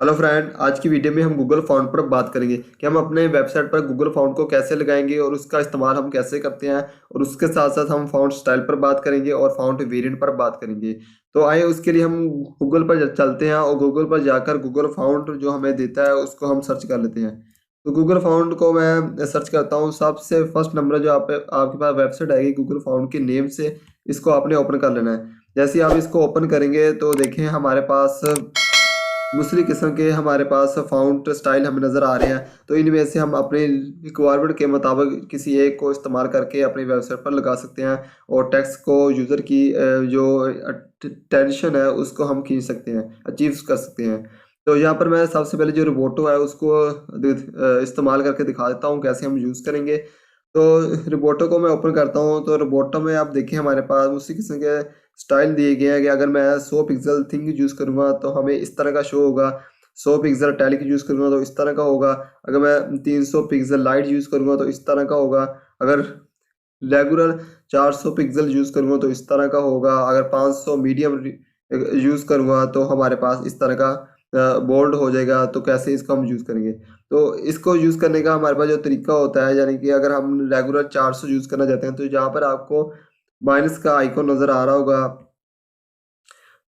Hello friend, आज की video में हम गूगल फ़ॉन्ट पर बात करेंगे कि हम अपने वेबसाइट पर गूगल फ़ॉन्ट को कैसे लगाएंगे और उसका इस्तेमाल हम कैसे करते हैं। और उसके साथ साथ हम फ़ॉन्ट स्टाइल पर बात करेंगे और फ़ॉन्ट वेरिएंट पर बात करेंगे। तो आइए उसके लिए हम गूगल पर चलते हैं और गूगल पर जाकर गूगल फ़ॉन्ट जो हमें देता है उसको हम सर्च कर लेते हैं। तो गूगल फ़ॉन्ट को मैं सर्च करता हूँ। सबसे फर्स्ट नंबर जो आपके पास वेबसाइट आएगी गूगल फ़ॉन्ट के नेम से, इसको आपने ओपन कर लेना है। जैसे ही आप इसको ओपन करेंगे तो देखें हमारे पास दूसरी किस्म के हमारे पास फ़ॉन्ट स्टाइल हमें नज़र आ रहे हैं। तो इनमें से हम अपनी रिक्वायरमेंट के मुताबिक किसी एक को इस्तेमाल करके अपनी वेबसाइट पर लगा सकते हैं और टेक्स्ट को यूज़र की जो टेंशन है उसको हम खींच सकते हैं, अचीव कर सकते हैं। तो यहाँ पर मैं सबसे पहले जो रोबोटो है उसको इस्तेमाल करके दिखा देता हूँ कैसे हम यूज़ करेंगे। तो रोबोटो को मैं ओपन करता हूँ। तो रोबोटो में आप देखिए हमारे पास उसी किस्म के स्टाइल दिए गए हैं कि अगर मैं 100 पिक्सल थिंग यूज़ करूँगा तो हमें इस तरह का शो होगा। 100 पिक्सल टैलिक यूज़ करूँगा तो इस तरह का होगा। अगर मैं 300 पिक्सल लाइट यूज़ करूँगा तो इस तरह का होगा। अगर रेगुलर 400 पिक्सल यूज़ करूँगा तो इस तरह का होगा। अगर 500 मीडियम यूज़ करूँगा तो हमारे पास इस तरह का बोल्ड हो जाएगा। तो कैसे इसको हम यूज़ करेंगे? तो इसको यूज़ करने का हमारे पास जो तरीका होता है, यानी कि अगर हम रेगुलर 400 यूज़ करना चाहते हैं तो जहाँ पर आपको माइनस का आइकॉन नज़र आ रहा होगा,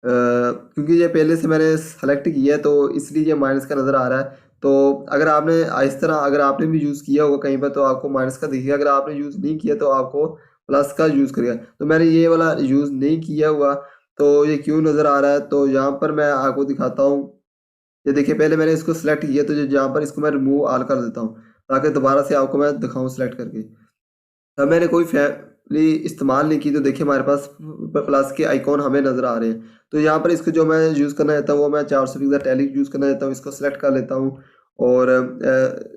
क्योंकि ये पहले से मैंने सेलेक्ट किया है तो इसलिए ये माइनस का नज़र आ रहा है। तो अगर आपने इस तरह अगर आपने भी यूज़ किया होगा कहीं पर तो आपको माइनस का दिखेगा। अगर आपने यूज़ नहीं किया तो आपको प्लस का यूज़ करेगा। तो मैंने ये वाला यूज़ नहीं किया हुआ, तो ये क्यों नज़र आ रहा है? तो यहाँ पर मैं आपको दिखाता हूँ। ये देखिए पहले मैंने इसको सेलेक्ट किया तो जहाँ पर इसको मैं रिमूव ऑल कर देता हूँ ताकि दोबारा से आपको मैं दिखाऊँ सेलेक्ट करके। अब मैंने कोई फैमिली इस्तेमाल नहीं की तो देखिए हमारे पास प्लस के आइकॉन हमें नज़र आ रहे हैं। तो यहाँ पर इसको जो मैं यूज़ करना चाहता हूँ वो मैं 400 पिक्सल टैलिक यूज़ करना चाहता हूँ, इसको सेलेक्ट कर लेता हूँ। और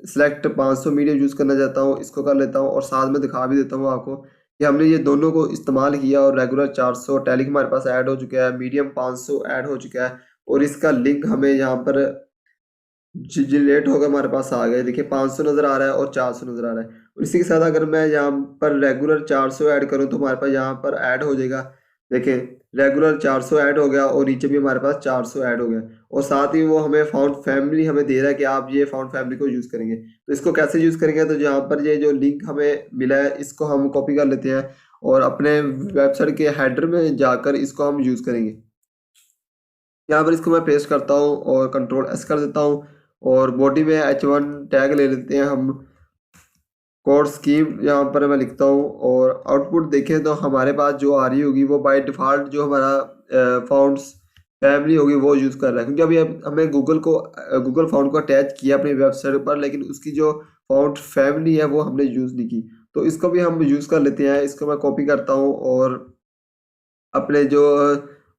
सेलेक्ट 500 मीडियम यूज़ करना चाहता हूँ, इसको कर लेता हूँ और साथ में दिखा भी देता हूँ आपको कि हमने ये दोनों को इस्तेमाल किया और रेगुलर 400 टैलिक हमारे पास ऐड हो चुका है, मीडियम 500 ऐड हो चुका है और इसका लिंक हमें यहाँ पर जनरेट होकर हमारे पास आ गए। देखिए 500 नज़र आ रहा है और 400 नज़र आ रहा है। और इसी के साथ अगर मैं यहाँ पर रेगुलर 400 ऐड करूँ तो हमारे पास यहाँ पर ऐड हो जाएगा। देखिए रेगुलर 400 ऐड हो गया और नीचे भी हमारे पास 400 ऐड हो गया और साथ ही वो हमें फ़ॉन्ट फैमिली हमें दे रहा है कि आप ये फ़ॉन्ट फैमिली को यूज़ करेंगे। तो इसको कैसे यूज़ करेंगे? तो जहाँ पर ये जो लिंक हमें मिला है इसको हम कॉपी कर लेते हैं और अपने वेबसाइट के हेडर में जाकर इसको हम यूज़ करेंगे। यहाँ पर इसको मैं पेस्ट करता हूँ और कंट्रोल एस कर देता हूँ और बॉडी में H1 टैग ले लेते हैं हम। कोड स्कीम यहाँ पर मैं लिखता हूँ और आउटपुट देखें तो हमारे पास जो आ रही होगी वो बाय डिफ़ॉल्ट जो हमारा फ़ॉन्ट्स फैमिली होगी वो यूज़ कर रहा है, क्योंकि अभी हमें गूगल फ़ॉन्ट को अटैच किया अपनी वेबसाइट पर, लेकिन उसकी जो फ़ॉन्ट फैमिली है वो हमने यूज़ नहीं की। तो इसको भी हम यूज़ कर लेते हैं। इसको मैं कॉपी करता हूँ और अपने जो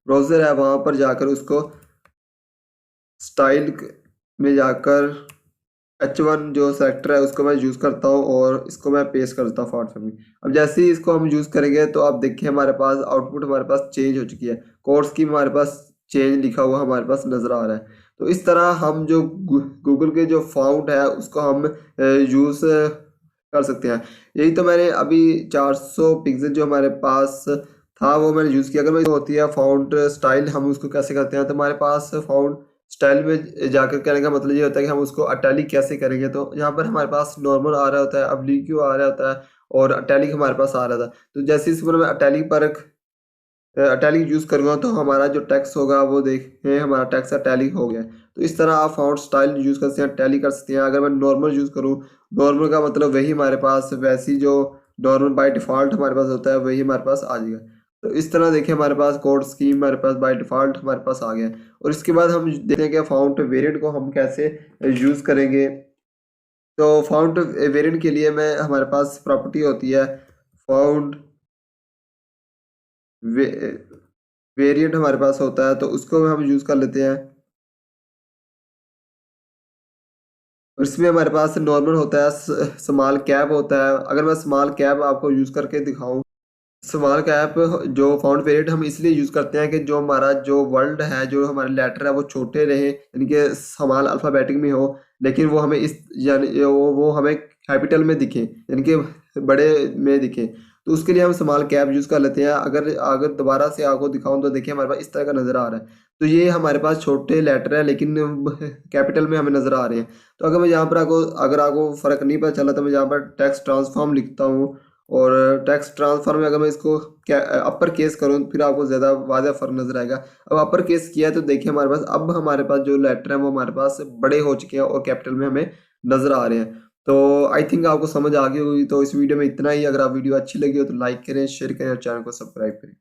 ब्राउज़र है वहाँ पर जाकर उसको स्टाइल में जाकर H1 जो सेलेक्टर है उसको मैं यूज़ करता हूँ और इसको मैं पेस्ट करता हूँ फॉन्ट फैमिली। अब जैसे ही इसको हम यूज़ करेंगे तो आप देखिए हमारे पास आउटपुट हमारे पास चेंज हो चुकी है। कोड स्कीम हमारे पास चेंज लिखा हुआ हमारे पास नज़र आ रहा है। तो इस तरह हम जो गूगल के जो फ़ॉन्ट है उसको हम यूज़ कर सकते हैं। यही तो मैंने अभी 400 पिक्सल जो हमारे पास था वो मैंने यूज़ किया। अगर मैं होती है फ़ॉन्ट स्टाइल हम उसको कैसे करते हैं, तो हमारे पास फ़ॉन्ट स्टाइल में जाकर कहने का मतलब ये होता है कि हम उसको इटैलिक कैसे करेंगे। तो यहाँ पर हमारे पास नॉर्मल आ रहा होता है, ऑब्लिक्यू आ रहा होता है और इटैलिक हमारे पास आ रहा था। तो जैसे इस पर मैं इटैलिक पर इटैलिक यूज़ करूँगा तो हमारा जो टेक्स्ट होगा वो देखें हमारा टेक्स्ट इटैलिक हो गया। तो इस तरह आप फ़ॉन्ट स्टाइल यूज़ कर सकते हैं, इटैलिक कर सकते हैं। अगर मैं नॉर्मल यूज़ करूँ, नॉर्मल का मतलब वही हमारे पास वैसी जो नॉर्मल बाय डिफ़ॉल्ट हमारे पास होता है वही हमारे पास आ जाएगा। तो इस तरह देखिए हमारे पास कोड स्कीम हमारे पास बाय डिफ़ॉल्ट हमारे पास आ गया है। और इसके बाद हम देखते हैं कि फ़ॉन्ट वेरिएंट को हम कैसे यूज़ करेंगे। तो फ़ॉन्ट वेरिएंट के लिए मैं हमारे पास प्रॉपर्टी होती है फ़ॉन्ट वे वेरिएंट हमारे पास होता है, तो उसको हम यूज़ कर लेते हैं। और इसमें हमारे पास नॉर्मल होता है, स्मॉल कैप होता है। अगर मैं स्मॉल कैप आपको यूज़ करके दिखाऊँ, स्मॉल कैप जो फ़ॉन्ट वेरिएंट हम इसलिए यूज़ करते हैं कि जो हमारा जो वर्ड है, जो हमारे लेटर है वो छोटे रहें, यानी कि स्मॉल अल्फ़ाबेटिक में हो, लेकिन वो हमें इस यानी वो हमें कैपिटल में दिखें, यानी कि बड़े में दिखें। तो उसके लिए हम स्मॉल कैप यूज़ कर लेते हैं। अगर अगर दोबारा से आपको दिखाऊँ तो देखिए हमारे पास इस तरह का नज़र आ रहा है। तो ये हमारे पास छोटे लेटर है लेकिन कैपिटल में हमें नज़र आ रहे हैं। तो अगर मैं यहाँ पर आपको अगर आपको फ़र्क नहीं पता चला तो मैं यहाँ पर टेक्स्ट ट्रांसफॉर्म लिखता हूँ और टेक्स्ट ट्रांसफॉर्म में अगर मैं इसको अपर केस करूँ फिर आपको ज़्यादा वाज़ेह फ़र्क नज़र आएगा। अब अपर केस किया है तो देखिए हमारे पास अब हमारे पास जो लेटर हैं वो हमारे पास बड़े हो चुके हैं और कैपिटल में हमें नज़र आ रहे हैं। तो आई थिंक आपको समझ आ गई होगी। तो इस वीडियो में इतना ही। अगर आप वीडियो अच्छी लगी हो तो लाइक करें, शेयर करें और चैनल को सब्सक्राइब करें।